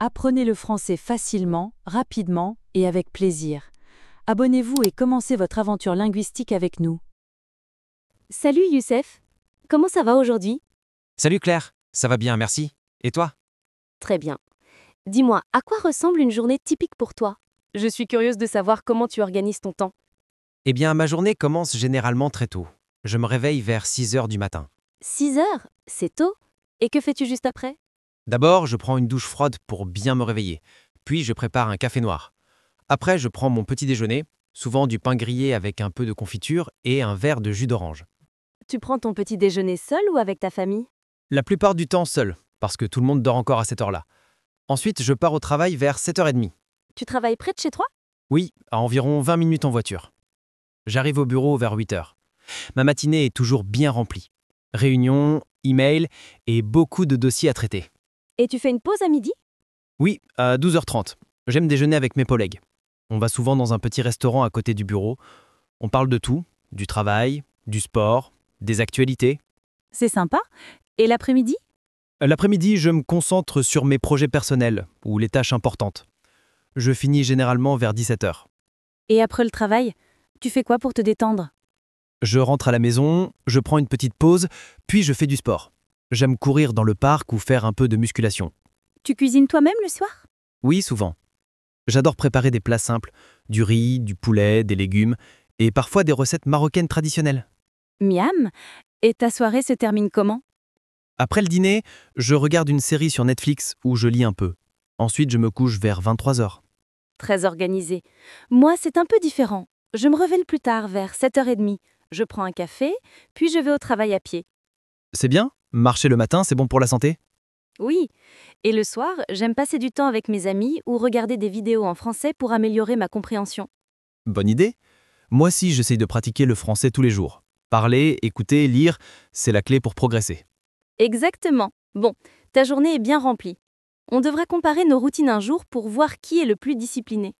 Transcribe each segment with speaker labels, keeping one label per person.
Speaker 1: Apprenez le français facilement, rapidement et avec plaisir. Abonnez-vous et commencez votre aventure linguistique avec nous.
Speaker 2: Salut Youssef, comment ça va aujourd'hui?
Speaker 3: Salut Claire, ça va bien, merci. Et toi?
Speaker 2: Très bien. Dis-moi, à quoi ressemble une journée typique pour toi? Je suis curieuse de savoir comment tu organises ton temps.
Speaker 3: Eh bien, ma journée commence généralement très tôt. Je me réveille vers 6 heures du matin.
Speaker 2: 6 heures? C'est tôt. Et que fais-tu juste après?
Speaker 3: D'abord, je prends une douche froide pour bien me réveiller. Puis, je prépare un café noir. Après, je prends mon petit déjeuner, souvent du pain grillé avec un peu de confiture et un verre de jus d'orange.
Speaker 2: Tu prends ton petit déjeuner seul ou avec ta famille?
Speaker 3: La plupart du temps seul, parce que tout le monde dort encore à cette heure-là. Ensuite, je pars au travail vers 7h30.
Speaker 2: Tu travailles près de chez toi?
Speaker 3: Oui, à environ 20 minutes en voiture. J'arrive au bureau vers 8h. Ma matinée est toujours bien remplie. Réunions, emails et beaucoup de dossiers à traiter.
Speaker 2: Et tu fais une pause à midi?
Speaker 3: Oui, à 12h30. J'aime déjeuner avec mes collègues. On va souvent dans un petit restaurant à côté du bureau. On parle de tout, du travail, du sport, des actualités.
Speaker 1: C'est sympa. Et l'après-midi?
Speaker 3: L'après-midi, je me concentre sur mes projets personnels ou les tâches importantes. Je finis généralement vers 17h.
Speaker 1: Et après le travail, tu fais quoi pour te détendre?
Speaker 3: Je rentre à la maison, je prends une petite pause, puis je fais du sport. J'aime courir dans le parc ou faire un peu de musculation.
Speaker 2: Tu cuisines toi-même le soir?
Speaker 3: Oui, souvent. J'adore préparer des plats simples, du riz, du poulet, des légumes, et parfois des recettes marocaines traditionnelles.
Speaker 1: Miam. Et ta soirée se termine comment?
Speaker 3: Après le dîner, je regarde une série sur Netflix ou je lis un peu. Ensuite, je me couche vers 23h.
Speaker 2: Très organisé. Moi, c'est un peu différent. Je me réveille plus tard, vers 7h30. Je prends un café, puis je vais au travail à pied.
Speaker 3: C'est bien? Marcher le matin, c'est bon pour la santé?
Speaker 2: Oui. Et le soir, j'aime passer du temps avec mes amis ou regarder des vidéos en français pour améliorer ma compréhension.
Speaker 3: Bonne idée. Moi aussi, j'essaye de pratiquer le français tous les jours. Parler, écouter, lire, c'est la clé pour progresser.
Speaker 2: Exactement. Bon, ta journée est bien remplie. On devrait comparer nos routines un jour pour voir qui est le plus discipliné.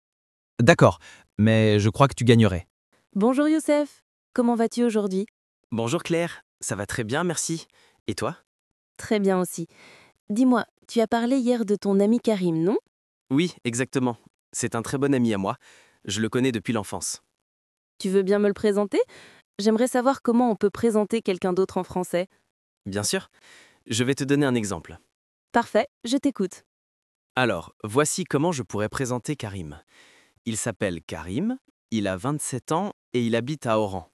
Speaker 3: D'accord, mais je crois que tu gagnerais.
Speaker 1: Bonjour Youssef. Comment vas-tu aujourd'hui?
Speaker 4: Bonjour Claire, ça va très bien, merci. Et toi?
Speaker 2: Très bien aussi. Dis-moi, tu as parlé hier de ton ami Karim, non?
Speaker 4: Oui, exactement. C'est un très bon ami à moi. Je le connais depuis l'enfance.
Speaker 2: Tu veux bien me le présenter? J'aimerais savoir comment on peut présenter quelqu'un d'autre en français.
Speaker 4: Bien sûr. Je vais te donner un exemple.
Speaker 2: Parfait, je t'écoute.
Speaker 4: Alors, voici comment je pourrais présenter Karim. Il s'appelle Karim, il a 27 ans et il habite à Oran.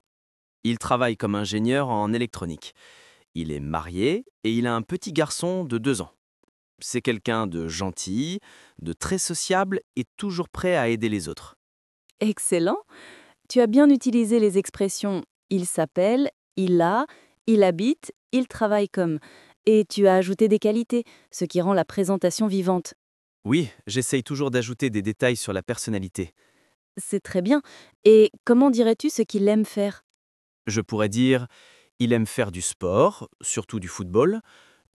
Speaker 4: Il travaille comme ingénieur en électronique. Il est marié et il a un petit garçon de 2 ans. C'est quelqu'un de gentil, de très sociable et toujours prêt à aider les autres.
Speaker 2: Excellent. Tu as bien utilisé les expressions il s'appelle, il a, il habite, il travaille comme. Et tu as ajouté des qualités, ce qui rend la présentation vivante.
Speaker 4: Oui, j'essaye toujours d'ajouter des détails sur la personnalité.
Speaker 2: C'est très bien. Et comment dirais-tu ce qu'il aime faire?
Speaker 4: Je pourrais dire, il aime faire du sport, surtout du football.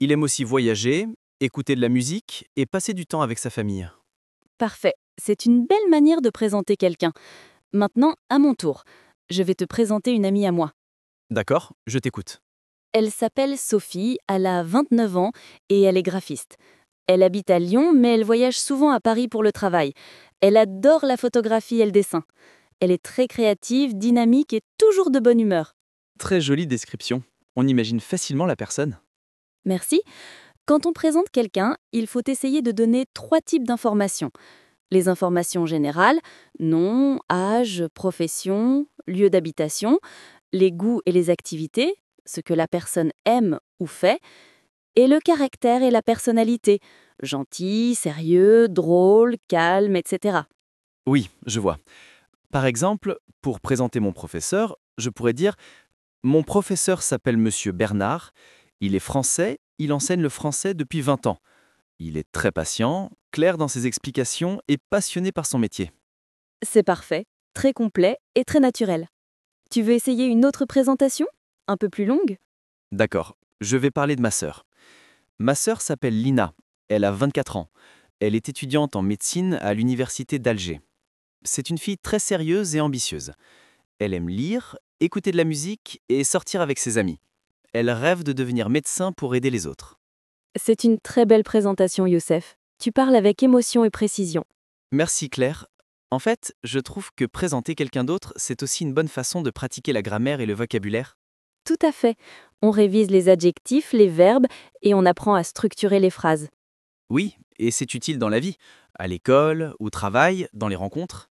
Speaker 4: Il aime aussi voyager, écouter de la musique et passer du temps avec sa famille.
Speaker 2: Parfait. C'est une belle manière de présenter quelqu'un. Maintenant, à mon tour. Je vais te présenter une amie à moi.
Speaker 4: D'accord, je t'écoute.
Speaker 2: Elle s'appelle Sophie, elle a 29 ans et elle est graphiste. Elle habite à Lyon, mais elle voyage souvent à Paris pour le travail. Elle adore la photographie et le dessin. Elle est très créative, dynamique et toujours de bonne humeur.
Speaker 4: Très jolie description. On imagine facilement la personne.
Speaker 2: Merci. Quand on présente quelqu'un, il faut essayer de donner 3 types d'informations. Les informations générales, nom, âge, profession, lieu d'habitation, les goûts et les activités, ce que la personne aime ou fait, et le caractère et la personnalité, gentil, sérieux, drôle, calme, etc.
Speaker 4: Oui, je vois. Par exemple, pour présenter mon professeur, je pourrais dire mon professeur s'appelle Monsieur Bernard, il est français, il enseigne le français depuis 20 ans. Il est très patient, clair dans ses explications et passionné par son métier.
Speaker 2: C'est parfait, très complet et très naturel. Tu veux essayer une autre présentation? Un peu plus longue?
Speaker 4: D'accord, je vais parler de ma sœur. Ma sœur s'appelle Lina, elle a 24 ans. Elle est étudiante en médecine à l'université d'Alger. C'est une fille très sérieuse et ambitieuse. Elle aime lire, écouter de la musique et sortir avec ses amis. Elle rêve de devenir médecin pour aider les autres.
Speaker 2: C'est une très belle présentation, Youssef. Tu parles avec émotion et précision.
Speaker 4: Merci Claire. En fait, je trouve que présenter quelqu'un d'autre, c'est aussi une bonne façon de pratiquer la grammaire et le vocabulaire.
Speaker 2: Tout à fait. On révise les adjectifs, les verbes et on apprend à structurer les phrases.
Speaker 4: Oui, et c'est utile dans la vie, à l'école, au travail, dans les rencontres.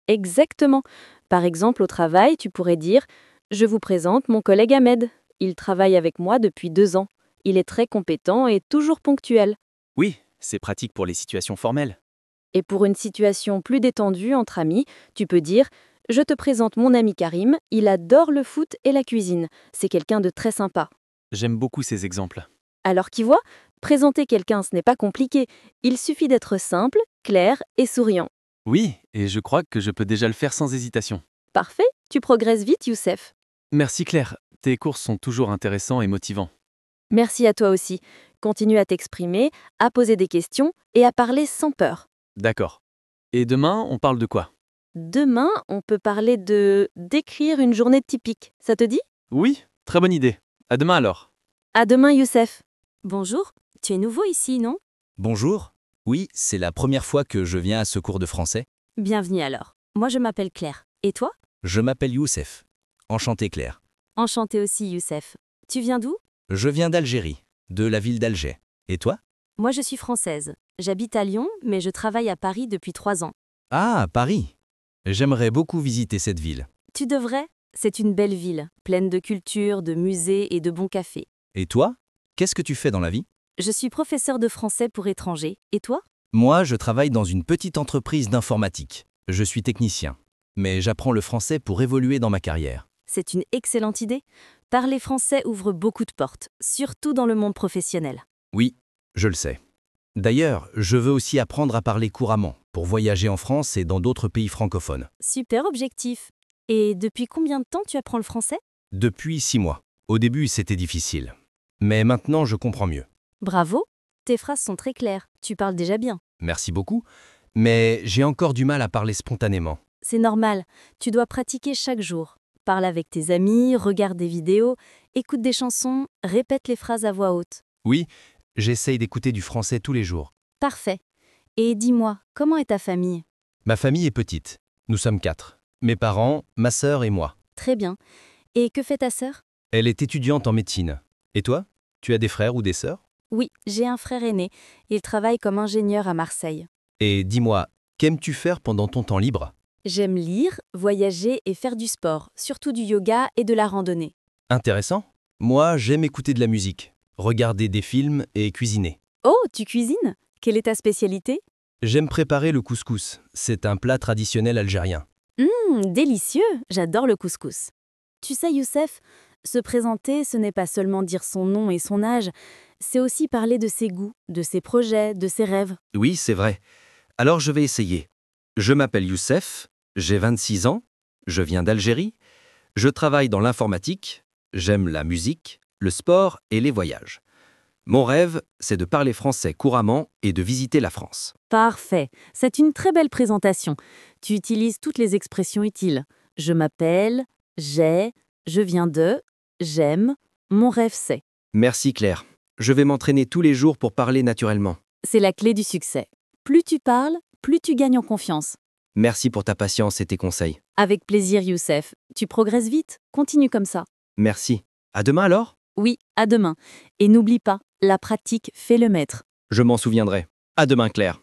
Speaker 2: Exactement. Par exemple, au travail, tu pourrais dire « Je vous présente mon collègue Ahmed. Il travaille avec moi depuis 2 ans. Il est très compétent et toujours ponctuel. »
Speaker 4: Oui, c'est pratique pour les situations formelles.
Speaker 2: Et pour une situation plus détendue entre amis, tu peux dire « Je te présente mon ami Karim. Il adore le foot et la cuisine. C'est quelqu'un de très sympa. »
Speaker 4: J'aime beaucoup ces exemples.
Speaker 2: Alors qu'y vois, présenter quelqu'un, ce n'est pas compliqué. Il suffit d'être simple, clair et souriant.
Speaker 4: Oui, et je crois que je peux déjà le faire sans hésitation.
Speaker 2: Parfait, tu progresses vite, Youssef.
Speaker 4: Merci Claire, tes cours sont toujours intéressants et motivants.
Speaker 2: Merci à toi aussi. Continue à t'exprimer, à poser des questions et à parler sans peur.
Speaker 4: D'accord. Et demain, on parle de quoi?
Speaker 2: Demain, on peut parler d'écrire une journée typique. Ça te dit?
Speaker 4: Oui, très bonne idée. À demain alors.
Speaker 2: À demain, Youssef.
Speaker 1: Bonjour, tu es nouveau ici, non?
Speaker 5: Bonjour. Oui, c'est la première fois que je viens à ce cours de français.
Speaker 1: Bienvenue alors. Moi je m'appelle Claire. Et toi?
Speaker 5: Je m'appelle Youssef. Enchanté Claire.
Speaker 1: Enchantée aussi, Youssef. Tu viens d'où?
Speaker 5: Je viens d'Algérie, de la ville d'Alger. Et toi?
Speaker 1: Moi je suis française. J'habite à Lyon, mais je travaille à Paris depuis 3 ans.
Speaker 5: Ah, Paris. J'aimerais beaucoup visiter cette ville.
Speaker 1: Tu devrais? C'est une belle ville, pleine de culture, de musées et de bons cafés.
Speaker 5: Et toi? Qu'est-ce que tu fais dans la vie?
Speaker 1: Je suis professeur de français pour étrangers. Et toi?
Speaker 5: Moi, je travaille dans une petite entreprise d'informatique. Je suis technicien. Mais j'apprends le français pour évoluer dans ma carrière.
Speaker 1: C'est une excellente idée. Parler français ouvre beaucoup de portes, surtout dans le monde professionnel.
Speaker 5: Oui, je le sais. D'ailleurs, je veux aussi apprendre à parler couramment pour voyager en France et dans d'autres pays francophones.
Speaker 1: Super objectif. Et depuis combien de temps tu apprends le français?
Speaker 5: Depuis 6 mois. Au début, c'était difficile. Mais maintenant, je comprends mieux.
Speaker 1: Bravo. Tes phrases sont très claires. Tu parles déjà bien.
Speaker 5: Merci beaucoup. Mais j'ai encore du mal à parler spontanément.
Speaker 1: C'est normal. Tu dois pratiquer chaque jour. Parle avec tes amis, regarde des vidéos, écoute des chansons, répète les phrases à voix haute.
Speaker 5: Oui, j'essaye d'écouter du français tous les jours.
Speaker 1: Parfait. Et dis-moi, comment est ta famille?
Speaker 5: Ma famille est petite. Nous sommes 4. Mes parents, ma sœur et moi.
Speaker 1: Très bien. Et que fait ta sœur?
Speaker 5: Elle est étudiante en médecine. Et toi? Tu as des frères ou des sœurs?
Speaker 1: Oui, j'ai un frère aîné. Il travaille comme ingénieur à Marseille.
Speaker 5: Et dis-moi, qu'aimes-tu faire pendant ton temps libre?
Speaker 1: J'aime lire, voyager et faire du sport, surtout du yoga et de la randonnée.
Speaker 5: Intéressant. Moi, j'aime écouter de la musique, regarder des films et cuisiner.
Speaker 1: Oh, tu cuisines? Quelle est ta spécialité?
Speaker 5: J'aime préparer le couscous. C'est un plat traditionnel algérien.
Speaker 1: Délicieux! J'adore le couscous. Tu sais, Youssef, se présenter, ce n'est pas seulement dire son nom et son âge, c'est aussi parler de ses goûts, de ses projets, de ses rêves.
Speaker 6: Oui, c'est vrai. Alors je vais essayer. Je m'appelle Youssef, j'ai 26 ans, je viens d'Algérie, je travaille dans l'informatique, j'aime la musique, le sport et les voyages. Mon rêve, c'est de parler français couramment et de visiter la France.
Speaker 1: Parfait, c'est une très belle présentation. Tu utilises toutes les expressions utiles. Je m'appelle, j'ai, je viens de, j'aime, mon rêve c'est.
Speaker 6: Merci Claire. Je vais m'entraîner tous les jours pour parler naturellement.
Speaker 1: C'est la clé du succès. Plus tu parles, plus tu gagnes en confiance.
Speaker 6: Merci pour ta patience et tes conseils.
Speaker 1: Avec plaisir, Youssef. Tu progresses vite, continue comme ça.
Speaker 6: Merci. À demain alors?
Speaker 1: Oui, à demain. Et n'oublie pas, la pratique fait le maître.
Speaker 6: Je m'en souviendrai. À demain Claire.